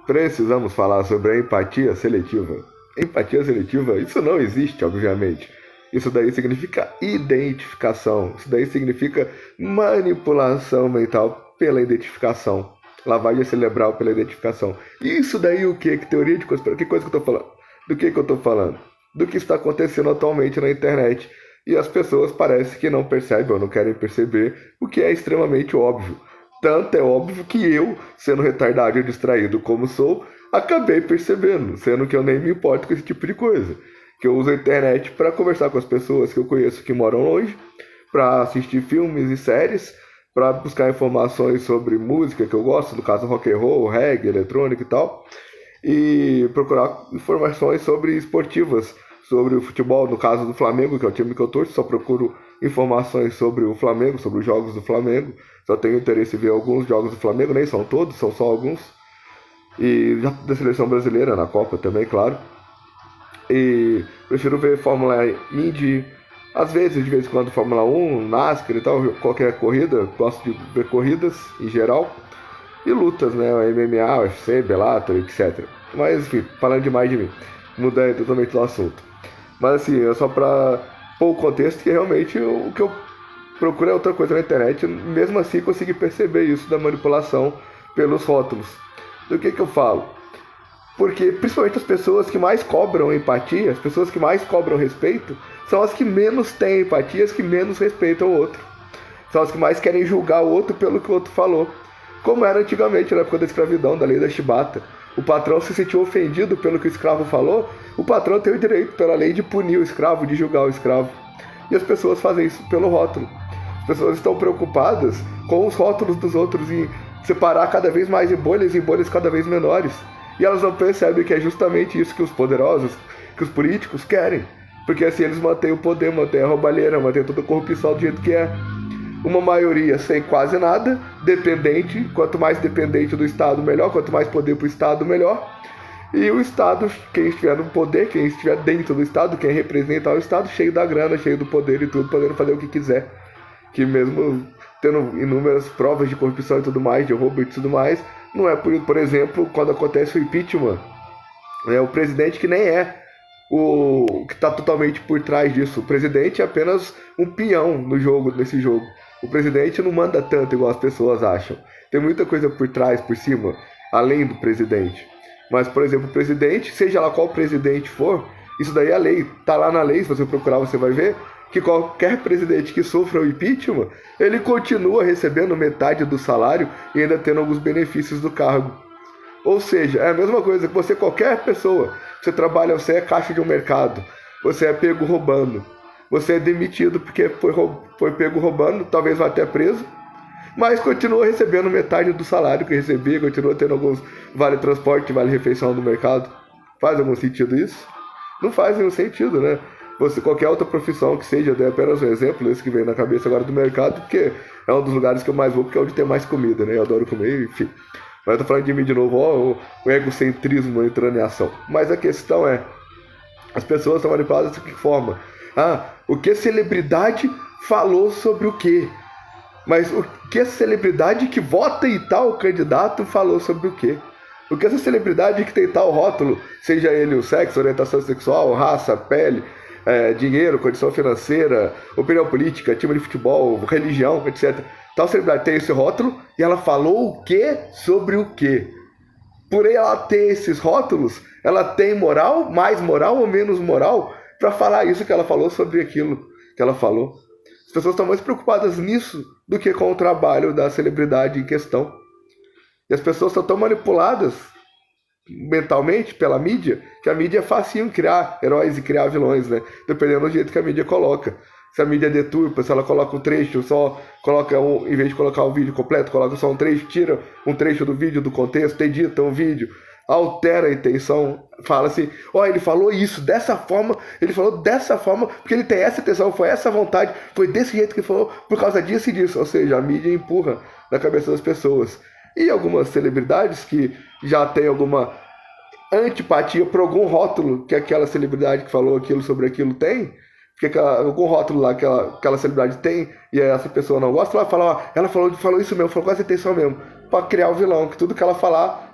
Precisamos falar sobre a empatia seletiva. Empatia seletiva, isso não existe, obviamente. Isso daí significa identificação. Isso daí significa manipulação mental pela identificação. Lavagem cerebral pela identificação. Isso daí o quê? Que teoria de conspiração? Que coisa que eu tô falando? Do que eu tô falando? Do que está acontecendo atualmente na internet. E as pessoas parecem que não percebem ou não querem perceber, o que é extremamente óbvio. Tanto é óbvio que eu, sendo retardado e distraído como sou, acabei percebendo, sendo que eu nem me importo com esse tipo de coisa. Que eu uso a internet para conversar com as pessoas que eu conheço que moram longe, para assistir filmes e séries, para buscar informações sobre música que eu gosto, no caso rock and roll, reggae, eletrônico e tal, e procurar informações sobre esportivas, sobre o futebol, no caso do Flamengo, que é o time que eu torço, só procuro informações sobre o Flamengo, sobre os jogos do Flamengo, só tenho interesse em ver alguns jogos do Flamengo, nem são todos, são só alguns, e já da seleção brasileira, na Copa também, claro, e prefiro ver Fórmula Indy, às vezes, de vez em quando, Fórmula 1, NASCAR e tal, qualquer corrida, gosto de ver corridas em geral, e lutas, né, o MMA, UFC, Bellator, etc. Mas, enfim, falando demais de mim, mudando totalmente do assunto. Mas, assim, é só pra pôr o contexto que realmente o que eu procuro é outra coisa na internet, mesmo assim consegui perceber isso da manipulação pelos rótulos. Do que eu falo? Porque principalmente as pessoas que mais cobram empatia, as pessoas que mais cobram respeito, são as que menos têm empatia, as que menos respeitam o outro. São as que mais querem julgar o outro pelo que o outro falou. Como era antigamente, na época da escravidão, da lei da chibata. O patrão se sentiu ofendido pelo que o escravo falou, o patrão tem o direito, pela lei, de punir o escravo, de julgar o escravo. E as pessoas fazem isso pelo rótulo. As pessoas estão preocupadas com os rótulos dos outros e separar cada vez mais em bolhas cada vez menores. E elas não percebem que é justamente isso que os poderosos, que os políticos querem. Porque assim eles mantêm o poder, mantêm a roubalheira, mantêm toda a corrupção do jeito que é. Uma maioria sem quase nada, dependente, quanto mais dependente do Estado, melhor, quanto mais poder para o Estado, melhor. E o Estado, quem estiver no poder, quem estiver dentro do Estado, quem representa o Estado, cheio da grana, cheio do poder e tudo, podendo fazer o que quiser. Que mesmo tendo inúmeras provas de corrupção e tudo mais, de roubo e tudo mais, não é por exemplo, quando acontece o impeachment, é o presidente que nem é o que está totalmente por trás disso. O presidente é apenas um peão no jogo, nesse jogo. O presidente não manda tanto igual as pessoas acham. Tem muita coisa por trás, por cima, além do presidente. Mas, por exemplo, o presidente, seja lá qual presidente for, isso daí é lei. Tá lá na lei, se você procurar você vai ver que qualquer presidente que sofra o impeachment, ele continua recebendo metade do salário e ainda tendo alguns benefícios do cargo. Ou seja, é a mesma coisa que você, qualquer pessoa, você trabalha, você é caixa de um mercado, você é pego roubando, você é demitido porque foi pego roubando, talvez vá até preso, mas continua recebendo metade do salário que recebia, continua tendo alguns vale transporte, vale refeição no mercado. Faz algum sentido isso? Não faz nenhum sentido, né? Você, qualquer outra profissão que seja, dei apenas um exemplo, esse que vem na cabeça agora do mercado, porque é um dos lugares que eu mais vou, porque é onde tem mais comida, né? Eu adoro comer, enfim. Mas eu tô falando de mim de novo, ó, o egocentrismo entrando em ação. Mas a questão é, as pessoas são manipuladas de que forma? Ah, o que a celebridade falou sobre o quê? Mas o que a celebridade que vota em tal candidato falou sobre o quê? O que essa celebridade que tem tal rótulo, seja ele o sexo, orientação sexual, raça, pele, dinheiro, condição financeira, opinião política, time de futebol, religião, etc. Tal celebridade tem esse rótulo e ela falou o quê sobre o quê? Por ela ter esses rótulos, ela tem moral, mais moral ou menos moral, para falar isso que ela falou sobre aquilo que ela falou. As pessoas estão mais preocupadas nisso do que com o trabalho da celebridade em questão. E as pessoas estão tão manipuladas mentalmente pela mídia, que a mídia é facinho criar heróis e criar vilões, né? Dependendo do jeito que a mídia coloca. Se a mídia deturpa, se ela coloca um trecho, só coloca em vez de colocar o vídeo completo, coloca só um trecho, tira um trecho do vídeo do contexto, edita um vídeo, altera a intenção, fala assim, ele falou isso dessa forma, ele falou dessa forma, porque ele tem essa intenção, foi essa vontade, foi desse jeito que ele falou, por causa disso e disso. Ou seja, a mídia empurra na cabeça das pessoas. E algumas celebridades que já têm alguma antipatia por algum rótulo que aquela celebridade que falou aquilo sobre aquilo tem, porque algum rótulo lá que aquela celebridade tem e essa pessoa não gosta, ela fala, ela falou isso mesmo, falou com essa intenção mesmo, pra criar o vilão, que tudo que ela falar